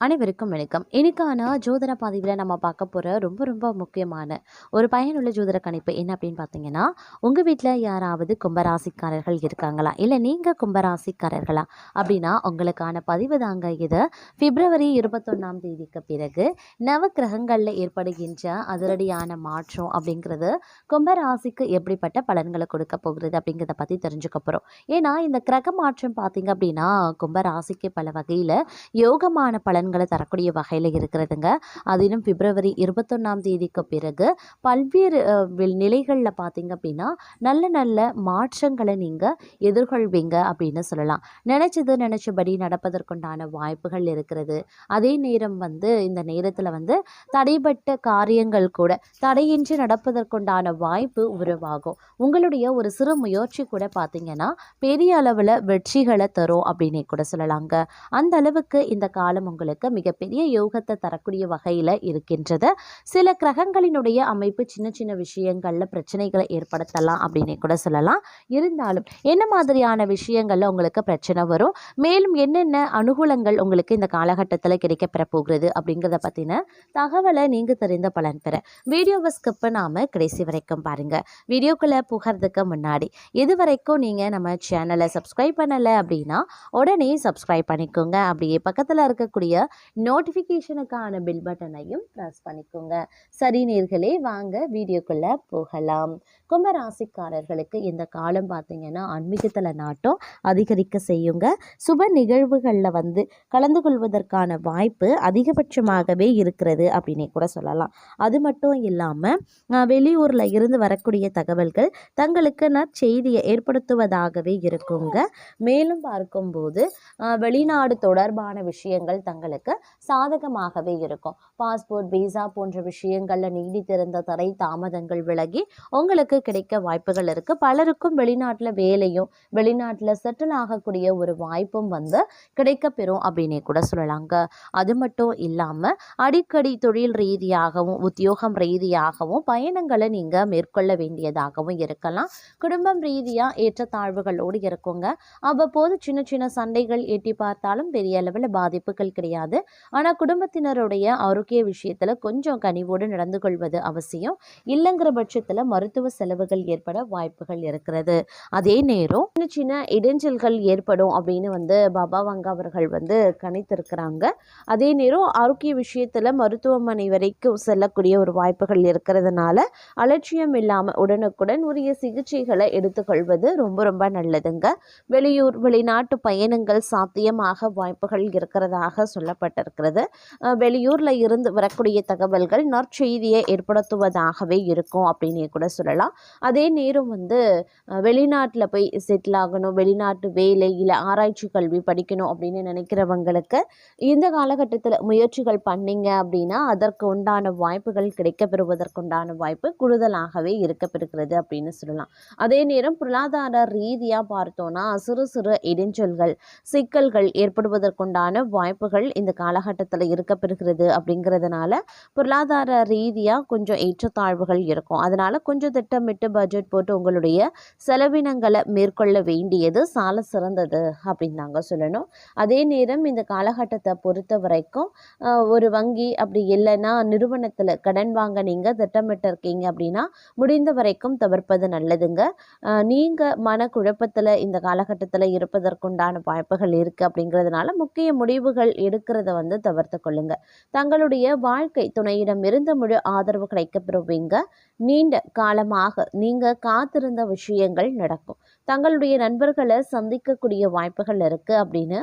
அனைவருக்கும் வணக்கம். இன்னைக்கான ஜோதிட பதிவில் நம்ம பார்க்க போகிற ரொம்ப ரொம்ப முக்கியமான ஒரு பயனுள்ள ஜோதிட கணிப்பு என்ன அப்படின்னு பார்த்தீங்கன்னா, உங்கள் வீட்டில் யாராவது கும்பராசிக்காரர்கள் இருக்காங்களா, இல்லை நீங்கள் கும்பராசிக்காரர்களா அப்படின்னா உங்களுக்கான பதிவு தாங்க இது. பிப்ரவரி 21ஆம் தேதிக்கு பிறகு நவக்கிரகங்களில் ஏற்படுகின்ற அதிரடியான மாற்றம் அப்படிங்கிறது கும்பராசிக்கு எப்படிப்பட்ட பலன்களை கொடுக்க போகிறது அப்படிங்கிறத பற்றி தெரிஞ்சுக்க போகிறோம். ஏன்னா இந்த கிரக மாற்றம் பார்த்தீங்க அப்படின்னா கும்பராசிக்கு பல வகையில் யோகமான பலன்களை தரக்கூடிய வகையில் இருக்கிறதுங்க. அதிலும் பிப்ரவரி 21ஆம் தேதிக்கு பிறகு பல்வேறு நிலைகளில் பார்த்தீங்க அப்படின்னா நல்ல நல்ல மாற்றங்களை நீங்கள் எதிர்கொள்வீங்க அப்படின்னு சொல்லலாம். நினச்சபடி நடப்பதற்குண்டான வாய்ப்புகள் இருக்கிறது. அதே நேரம் இந்த நேரத்தில் தடைப்பட்ட காரியங்கள் கூட தடையின்றி நடப்பதற்குண்டான வாய்ப்பு உருவாகும். உங்களுடைய ஒரு சிறு முயற்சி கூட பார்த்தீங்கன்னா பெரிய அளவில் வெற்றிகளை தரும் அப்படின்னே கூட சொல்லலாங்க. அந்த அளவுக்கு இந்த காலம் உங்களுக்கு மிகப்பெரிய யோகத்தை தரக்கூடிய வகையில் இருக்கின்றது. சில கிரகங்களினுடைய அமைப்பு சின்ன சின்ன விஷயங்கள்ல பிரச்சனைகளை ஏற்படுத்தலாம் அப்படின்னு கூட சொல்லலாம். இருந்தாலும் என்ன மாதிரியான விஷயங்கள்ல உங்களுக்கு பிரச்சனை வரும், மேலும் என்னென்ன அனுகூலங்கள் உங்களுக்கு இந்த காலகட்டத்தில் கிடைக்கப்பெற போகிறது அப்படிங்கிறத பற்றின தகவலை நீங்கள் தெரிந்த பலன் பெற வீடியோவை ஸ்கிப் பண்ணாமல் கடைசி வரைக்கும் பாருங்க. வீடியோக்குள்ளே புகிறதுக்கு முன்னாடி இது வரைக்கும் நீங்கள் நம்ம சேனலை சப்ஸ்கிரைப் பண்ணலை அப்படின்னா உடனே சப்ஸ்கிரைப் பண்ணிக்கோங்க. அப்படியே பக்கத்தில் இருக்கக்கூடிய நோட்டிஃபிகேஷனுக்கான பில் பட்டனையும் ப்ரெஸ் பண்ணிக்கோங்க. சரி நேர்களே, வாங்க வீடியோக்குள்ளே போகலாம். கும்பராசிக்காரர்களுக்கு இந்த காலம் பார்த்தீங்கன்னா ஆன்மீகத்தில் நாட்டம் அதிகரிக்க செய்யுங்க. சுப நிகழ்வுகளில் கலந்து கொள்வதற்கான வாய்ப்பு அதிகபட்சமாகவே இருக்கிறது அப்படின்னே கூட சொல்லலாம். அது மட்டும் இல்லாமல் வெளியூரில் இருந்து வரக்கூடிய தகவல்கள் தங்களுக்கு நற்செய்தியை ஏற்படுத்துவதாகவே இருக்குங்க. மேலும் பார்க்கும்போது வெளிநாடு தொடர்பான விஷயங்கள் தங்களுக்கு சாதகமாகவே இருக்கும். பாஸ்போர்ட், விசா போன்ற விஷயங்களில் நீடித்திருந்த தடை தாமதங்கள் விலகி உங்களுக்கு கிடைக்க வாய்ப்புகள் இருக்குது. பலருக்கும் வெளிநாட்டில் வேலையும் வெளிநாட்டில் செட்டில் ஆகக்கூடிய ஒரு வாய்ப்பும் கிடைக்கப்பெறும் அப்படின்னே கூட சொல்லலாங்க. அது மட்டும் இல்லாமல் அடிக்கடி தொழில் ரீதியாகவும் உத்தியோகம் ரீதியாகவும் பயணங்களை நீங்கள் மேற்கொள்ள வேண்டியதாகவும் இருக்கலாம். குடும்பம் ரீதியாக ஏற்றத்தாழ்வுகளோடு இருக்குங்க. அவ்வப்போது சின்ன சின்ன சண்டைகள் எட்டி பார்த்தாலும் பெரிய அளவில் பாதிப்புகள் கிடையாது. ஆனால் குடும்பத்தினருடைய ஆரோக்கிய விஷயத்தில் கொஞ்சம் கனிவோடு நடந்து கொள்வது அவசியம். இல்லைங்கிற பட்சத்தில் மருத்துவ செலவுகள் ஏற்பட வாய்ப்புகள் இருக்கிறது. அதே நேரம் சின்ன சின்ன இடைஞ்சல்கள் ஏற்படும் அப்படின்னு பாபா வங்க அவர்கள் கணித்திருக்கிறாங்க. அதே நேரம் ஆரோக்கிய விஷயத்தில் மருத்துவமனை வரைக்கும் செல்லக்கூடிய ஒரு வாய்ப்புகள் இருக்கிறதுனால அலட்சியம் இல்லாமல் உடனுக்குடன் உரிய சிகிச்சைகளை எடுத்துக்கொள்வது ரொம்ப ரொம்ப நல்லதுங்க. வெளியூர் வெளிநாட்டு பயணங்கள் சாத்தியமாக வாய்ப்புகள் இருக்கிறதாக சொல்லப்பட்டிருக்கிறது. வெளியூர்ல இருந்து வரக்கூடிய தகவல்கள் நற்செய்தியை ஏற்படுத்துவதாகவே இருக்கும் அப்படின்னு கூட சொல்லலாம். அதே நேரம் வெளிநாட்டில் போய் செட்டில் ஆகணும், வெளிநாட்டு வேலை இல்லை ஆராய்ச்சி கல்வி படிக்கணும் அப்படின்னு நினைக்கிறவங்களுக்கு இந்த காலகட்டத்தில் முயற்சிகள் பண்ணீங்க அப்படின்னா அதற்கு உண்டான வாய்ப்புகள் கிடைக்கப்பெறுவதற்குண்டான வாய்ப்பு கூடுதலாகவே இருக்கப்பெறுகிறது அப்படின்னு சொல்லலாம். அதே நேரம் பொருளாதார ரீதியாக பார்த்தோன்னா சிறு சிறு இடைஞ்சல்கள் சிக்கல்கள் ஏற்படுவதற்குண்டான வாய்ப்புகள் இந்த காலகட்டத்தில் இருக்கப்பெறுகிறது. அப்படிங்கிறதுனால பொருளாதார ரீதியாக கொஞ்சம் ஏற்றத்தாழ்வுகள் இருக்கும். அதனால் கொஞ்சம் திட்டமிட்டு பட்ஜெட் போட்டு உங்களுடைய செலவினங்களை மேற்கொள்ள வேண்டியது சால சிறந்தது அப்படின்னு நாங்கள் சொல்லணும். அதே நேரம் இந்த காலகட்டத்தை பொறுத்த வரைக்கும் ஒரு வங்கி அப்படி இல்லைன்னா நிறுவனத்தில் கடன் வாங்க நீங்கள் திட்டமிட்டு இருக்கீங்க அப்படின்னா முடிந்த வரைக்கும் தவிர்ப்பது நல்லதுங்க. நீங்கள் மனக்குழப்பத்தில் இந்த காலகட்டத்தில் இருப்பதற்குண்டான வாய்ப்புகள் இருக்குது. அப்படிங்கிறதுனால முக்கிய முடிவுகள் எடுக்கிறத தவிர்த்து கொள்ளுங்க. தங்களுடைய வாழ்க்கை துணையிடமிருந்து முழு ஆதரவு கிடைக்கப்பெறுவீங்க. நீண்ட காலமாக நீங்க காத்திருந்த விஷயங்கள் நடக்கும். தங்களுடைய நண்பர்களை சந்திக்கக்கூடிய வாய்ப்புகள் இருக்கு அப்படின்னு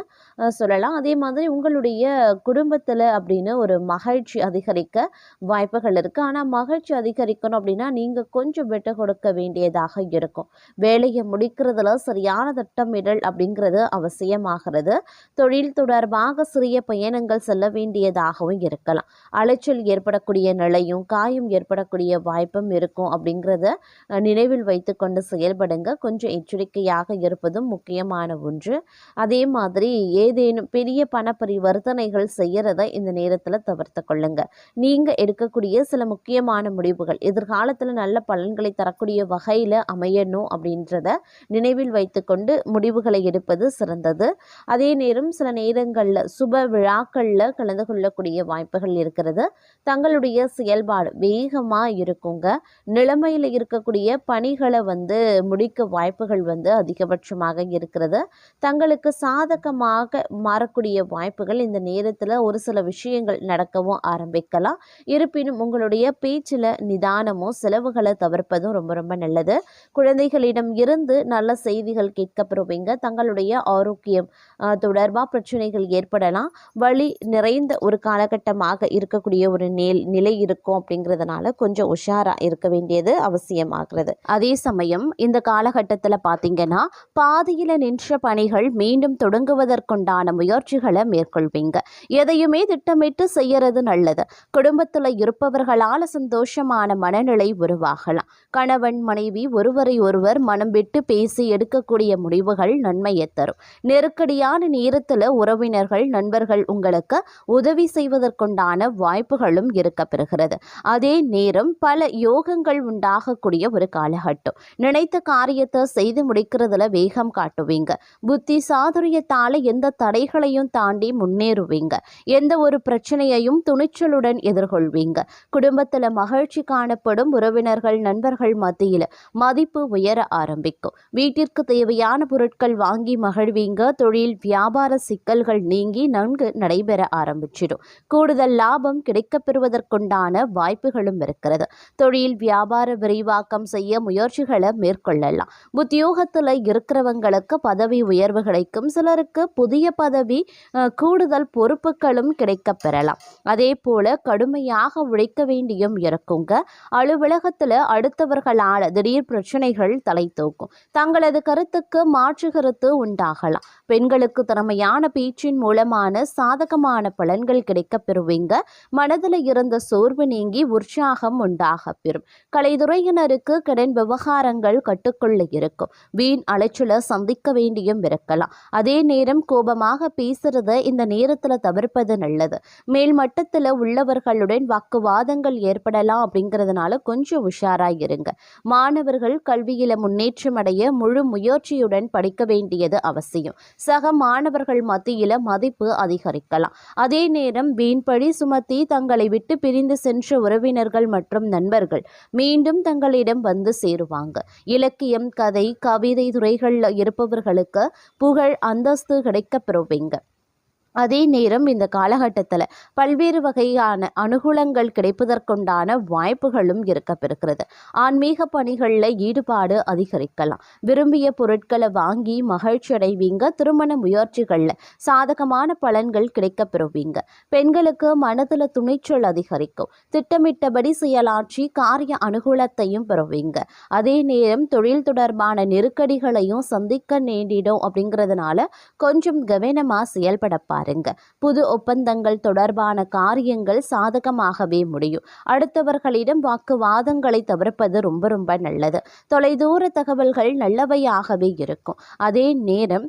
சொல்லலாம். அதே மாதிரி உங்களுடைய குடும்பத்துல அப்படின்னு ஒரு மகிழ்ச்சி அதிகரிக்க வாய்ப்புகள் இருக்கு. ஆனா மகிழ்ச்சி அதிகரிக்கணும் அப்படின்னா நீங்க கொஞ்சம் விட்டு கொடுக்க வேண்டியதாக இருக்கும். வேலையை முடிக்கிறதுல சரியான திட்டமிடல் அப்படிங்கிறது அவசியமாகிறது. தொழில் தொடர்பாக சிறிய பயணங்கள் செல்ல வேண்டியதாகவும் இருக்கலாம். அலைச்சல் ஏற்படக்கூடிய நிலையும் காயம் ஏற்படக்கூடிய வாய்ப்பும் இருக்கும். அப்படிங்கிறத நினைவில் வைத்து கொண்டு செயல்படுங்க. கொஞ்சம் எச்சரிக்கையாக இருப்பதும் முக்கியமான ஒன்று. அதே மாதிரி ஏதேனும் பெரிய பண பரிவர்த்தனைகள் செய்யறத இந்த நேரத்தில் தவிர்த்து கொள்ளுங்க. நீங்கள் எடுக்கக்கூடிய சில முக்கியமான முடிவுகள் எதிர்காலத்தில் நல்ல பலன்களை தரக்கூடிய வகையில் அமையணும் அப்படின்றத நினைவில் வைத்துக்கொண்டு முடிவுகளை எடுப்பது சிறந்தது. அதே நேரம் சில நேரங்களில் சுப விழாக்களில் கலந்து கொள்ளக்கூடிய வாய்ப்புகள் இருக்கிறது. தங்களுடைய செயல்பாடு வேகமாக இருக்குங்க. நிலைமையில் இருக்கக்கூடிய பணிகளை முடிக்க வாய்ப்புகள் அதிகபட்சமாக இருக்கிறது. தங்களுக்கு சாதகமாக மாறக்கூடிய வாய்ப்புகள் இந்த நேரத்தில் ஒரு சில விஷயங்கள் நடக்கவும் ஆரம்பிக்கலாம். இருப்பினும் உங்களுடைய பேச்சில் நிதானமும் செலவுகளை தவிர்ப்பதும் ரொம்ப ரொம்ப நல்லது. குழந்தைகளிடம் இருந்து நல்ல செய்திகள் கேட்கப்படுவீங்க. தங்களுடைய ஆரோக்கியம் தொடர்பாக பிரச்சனைகள் ஏற்படலாம். வலி நிறைந்த ஒரு காலகட்டமாக இருக்கக்கூடிய ஒரு நிலை இருக்கும். அப்படிங்கிறதுனால கொஞ்சம் உஷாரா இருக்க வேண்டியது அவசியமாகிறது. அதே சமயம் இந்த காலகட்டத்தில் பார்த்தீங்கன்னா பாதியில் நின்ற பணிகள் மீண்டும் தொடங்குவதற்குண்டான முயற்சிகளை மேற்கொள்வீங்க. எதையுமே திட்டமிட்டு செய்யறது நல்லது. குடும்பத்தில் இருப்பவர்களால் சந்தோஷமான மனநிலை உருவாகலாம். கணவன் மனைவி ஒருவரை ஒருவர் மனம் விட்டு பேசி எடுக்கக்கூடிய முடிவுகள் நன்மையை தரும். நெருக்கடியான நேரத்தில் உறவினர்கள் நண்பர்கள் உங்களுக்கு உதவி செய்வதற்குண்டான வாய்ப்புகளும் இருக்க பெறுகிறது. அதே நேரம் பல யோகங்கள் உண்டாகக்கூடிய ஒரு காலகட்டம். நினைத்த காரியத்தை செய்து முடிக்கிறதுல வேகம் காட்டுவீங்க. புத்தி சாதுரியத்தால எந்த தடைகளையும் தாண்டி முன்னேறுவீங்க. எந்த ஒரு பிரச்சனையையும் துணிச்சலுடன் எதிர்கொள்வீங்க. குடும்பத்தில் மகிழ்ச்சி காணப்படும். உறவினர்கள் நண்பர்கள் மத்தியில் மதிப்பு உயர ஆரம்பிக்கும். வீட்டிற்கு தேவையான பொருட்கள் வாங்கி மகிழ்வீங்க. தொழில் வியாபார சிக்கல்கள் நீங்கி நன்கு நடைபெற ஆரம்பிச்சிடும். கூடுதல் லாபம் கிடைக்கப்பெறுவதற்குண்டான வாய்ப்புகளும் இருக்கிறது. தொழில் வியாபார விரிவாக்கம் செய்ய முயற்சிகளை மேற்கொள்ளலாம். உத்தியோகத்தில் இருக்கிறவங்களுக்கு பதவி உயர்வு கிடைக்கும். சிலருக்கு புதிய பதவி கூடுதல் பொறுப்புகளும் கிடைக்கப் பெறலாம். அதே போல கடுமையாக உழைக்க வேண்டியும் இருக்குங்க. அலுவலகத்தில் அடுத்தவர்களால் திடீர் பிரச்சனைகள் தலை தூக்கும். தங்களது கருத்துக்கு மாற்று கருத்து உண்டாகலாம். பெண்களுக்கு திறமையான பேச்சின் மூலமான சாதகமான பலன்கள் கிடைக்கப் பெறுவீங்க. மனதில் இருந்த சோர்வு நீங்கி உற்சாகம் உண்டாக பெறும். கலைத்துறையினருக்கு கடன் விவகாரங்கள் கட்டுக்குள்ள இருக்கும். வீண் அலைச்சலை சந்திக்க வேண்டியும் இருக்கலாம். அதே நேரம் கோபமாக பேசுறத இந்த நேரத்தில் தவிர்ப்பது நல்லது. மேல் மட்டத்தில் உள்ளவர்களுடன் வாக்குவாதங்கள் ஏற்படலாம். அப்படிங்கிறதுனால கொஞ்சம் உஷாராக இருங்க. மாணவர்கள் கல்வியில முன்னேற்றம் அடைய முழு முயற்சியுடன் படிக்க வேண்டியது அவசியம். சக மாணவர்கள் மத்தியில மதிப்பு அதிகரிக்கலாம். அதே நேரம் வீண்பழி சுமத்தி தங்களை விட்டு பிரிந்து சென்ற உறவினர்கள் மற்றும் நண்பர்கள் மீண்டும் தங்களிடம் வந்து சேருவாங்க. இலக்கியம் கதை கவிதை துறைகளில் இருப்பவர்களுக்கு புகழ் அந்தஸ்து கிடைக்கப் பெறுவீங்க. அதே நேரம் இந்த காலகட்டத்தில் பல்வேறு வகையான அனுகூலங்கள் கிடைப்பதற்குண்டான வாய்ப்புகளும் இருக்கப்பெறுகிறது. ஆன்மீக பணிகளில் ஈடுபாடு அதிகரிக்கலாம். விரும்பிய பொருட்களை வாங்கி மகிழ்ச்சி அடைவீங்க. திருமண முயற்சிகளில் சாதகமான பலன்கள் கிடைக்கப்பெறுவீங்க. பெண்களுக்கு மனதில் துணிச்சல் அதிகரிக்கும். திட்டமிட்டபடி செயலாற்றி காரிய அனுகூலத்தையும் பெறுவீங்க. அதே நேரம் தொழில் தொடர்பான நெருக்கடிகளையும் சந்திக்க நேரிடும். அப்படிங்கிறதுனால கொஞ்சம் கவனமாக செயல்படப்பார். புது ஒப்பந்தங்கள் தொடர்பான காரியங்கள் சாதகமாகவே முடியும். அடுத்தவர்களிடம் வாக்குவாதங்களை தவிர்ப்பது ரொம்ப ரொம்ப நல்லது. தொலைதூர தகவல்கள் நல்லவையாகவே இருக்கும். அதே நேரம்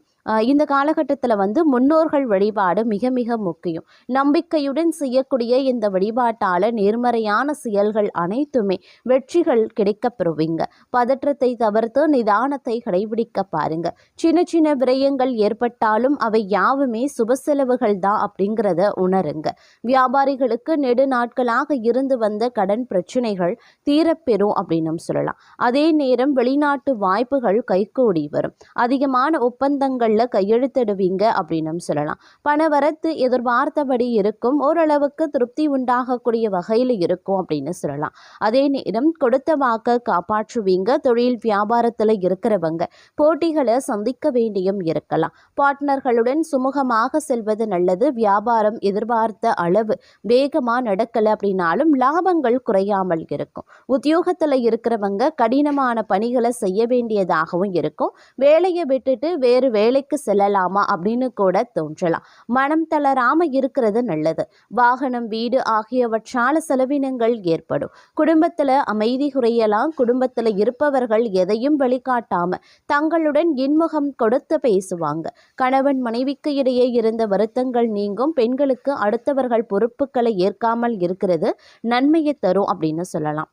இந்த காலகட்டத்தில் முன்னோர்கள் வழிபாடு மிக மிக முக்கியம். நம்பிக்கையுடன் செய்யக்கூடிய இந்த வழிபாட்டால் நேர்மறையான செயல்கள் அனைத்துமே வெற்றிகள் கிடைக்கப் பெறுவீங்க. பதற்றத்தை தவிர்த்து நிதானத்தை கடைபிடிக்க பாருங்க. சின்ன சின்ன விரயங்கள் ஏற்பட்டாலும் அவை யாவுமே சுப செலவுகள் தான் அப்படிங்கிறத உணருங்க. வியாபாரிகளுக்கு நெடு நாட்களாக இருந்து வந்த கடன் பிரச்சனைகள் தீரப்பெறும் அப்படின்னு சொல்லலாம். அதே நேரம் வெளிநாட்டு வாய்ப்புகள் கைகூடி வரும். அதிகமான ஒப்பந்தங்கள் கையெழுத்திடுவீங்க அப்படின்னு சொல்லலாம். பணவரத்து எதிர்பார்த்தபடி இருக்கும். ஓரளவுக்கு திருப்தி உண்டாகக்கூடிய வகையில் இருக்கும் அப்படின்னு சொல்லலாம். அதே நேரம் கொடுத்த வாக்க காப்பாற்றுவீங்க. தொழில் வியாபாரத்தில் இருக்கிறவங்க போட்டிகளை சந்திக்க வேண்டியும் இருக்கலாம். பார்ட்னர்களுடன் சுமூகமாக செல்வது நல்லது. வியாபாரம் எதிர்பார்த்த அளவு வேகமா நடக்கல அப்படின்னாலும் லாபங்கள் குறையாமல் இருக்கும். உத்தியோகத்தில் இருக்கிறவங்க கடினமான பணிகளை செய்ய வேண்டியதாகவும் இருக்கும். வேலையை விட்டுட்டு வேறு வேலை வேலைக்கு செல்லலாமா அப்படின்னு கூட தோன்றலாம். மனம் தளராம இருக்கிறது நல்லது. வாகனம், வீடு ஆகியவற்றால செலவினங்கள் ஏற்படும். குடும்பத்துல அமைதி குறையலாம். குடும்பத்துல இருப்பவர்கள் எதையும் வெளிக்காட்டாம தங்களுடன் இன்முகம் கொடுத்து பேசுவாங்க. கணவன் மனைவிக்கு இடையே இருந்த வருத்தங்கள் நீங்கும். பெண்களுக்கு அடுத்தவர்கள் பொறுப்புகளை ஏற்காமல் இருக்கிறது நன்மையை தரும் அப்படின்னு சொல்லலாம்.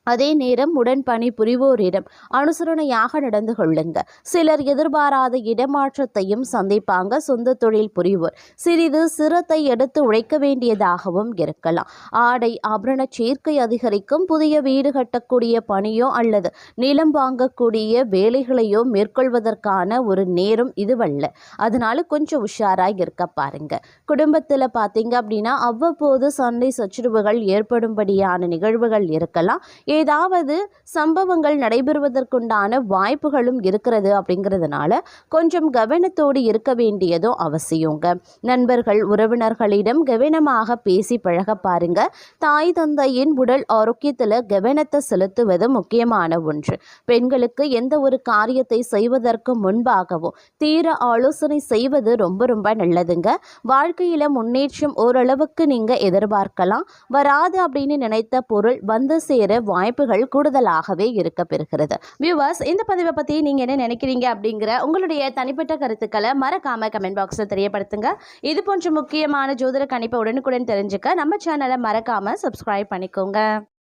அதே நேரம் உடன் பணி புரிவோரிடம் அனுசரணையாக நடந்து கொள்ளுங்க. சிலர் எதிர்பாராத இடமாற்றத்தையும் சந்திப்பாங்க. சொந்த தொழில் புரிவோர் சிறிது சிரத்தை எடுத்து உழைக்க வேண்டியதாகவும் இருக்கலாம். ஆடை ஆபரண சேர்க்கை அதிகரிக்கும். புதிய வீடு கட்டக்கூடிய பணியோ அல்லது நிலம் வாங்கக்கூடிய வேலைகளையோ மேற்கொள்வதற்கான ஒரு நேரம் இதுவல்ல. அதனால கொஞ்சம் உஷாராக இருக்க பாருங்க. குடும்பத்தில் பார்த்தீங்க அப்படின்னா அவ்வப்போது சண்டை சச்சரவுகள் ஏற்படும்படியான நிகழ்வுகள் இருக்கலாம். ஏதாவது சம்பவங்கள் நடைபெறுவதற்குண்டான வாய்ப்புகளும் இருக்கிறது. அப்படிங்கிறதுனால கொஞ்சம் கவனத்தோடு இருக்க வேண்டியதும் அவசியங்க. நண்பர்கள் உறவினர்களிடம் கவனமாக பேசி பழக பாருங்க. தாய் தந்தையின் உடல் ஆரோக்கியத்தில் கவனத்தை செலுத்துவது முக்கியமான ஒன்று. பெண்களுக்கு எந்த ஒரு காரியத்தை செய்வதற்கு முன்பாகவும் தீர ஆலோசனை செய்வது ரொம்ப ரொம்ப நல்லதுங்க. வாழ்க்கையில முன்னேற்றம் ஓரளவுக்கு நீங்க எதிர்பார்க்கலாம். வராது அப்படின்னு நினைத்த பொருள் வந்து சேர வாய்ப்புகள் கூடுதலாகவே இருக்க பெறுகிறது. வியூவர்ஸ், இந்த பதிவை பற்றி நீங்கள் என்ன நினைக்கிறீங்க அப்படிங்கிற உங்களுடைய தனிப்பட்ட கருத்துக்களை மறக்காம கமெண்ட் பாக்ஸில் தெரியப்படுத்துங்க. இது போன்ற முக்கியமான ஜோதிட கணிப்பை உடனுக்குடன் தெரிஞ்சுக்க நம்ம சேனலை மறக்காம சப்ஸ்கிரைப் பண்ணிக்கோங்க.